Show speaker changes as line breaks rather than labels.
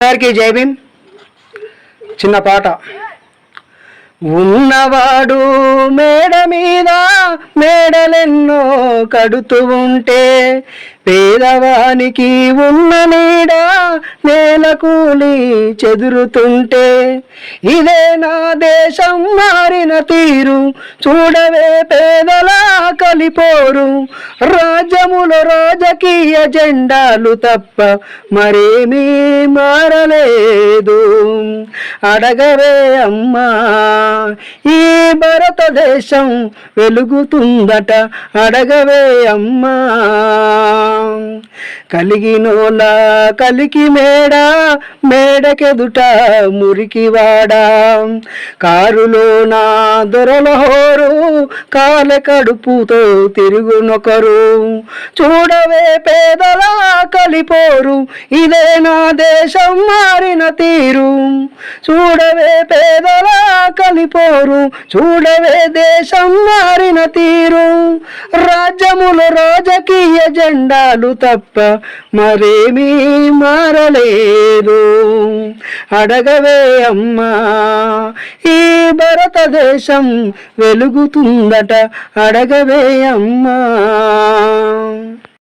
అందరికీ జై భీమ్. చిన్న పాట. ఉన్నవాడు మేడ మీద మేడలెన్నో కడుతూ ఉంటే పేదవానికి ఉన్న నీడ నేల కూలి చెదురుతుంటే ఇదే నా దేశం మారిన తీరు చూడవే పేదల కలిపోరు రాజ్యములో రాజకీయ జెండాలు తప్ప మరేమీ మారలేదు అడగవే అమ్మా ఈ భారతదేశం వెలుగుతుందట అడగవే అమ్మా కలిగినోలా కలికి మేడకెదుట మురికివాడా కారులోన దొరల హోరు కాల కడుపుతో తిరుగునొకరు చూడవే పేదల కలిపోరు ఇదే నా దేశం మారిన తీరు చూడవే పేదల కలిపోరు చూడవే దేశం మారిన తీరు రాజ్యములో రాజకీయ జెండాలు తప్ప మరేమీ మారలేదు అడగవే అమ్మా ఈ భారతదేశం వెలుగుతుందట అడగవే అమ్మా.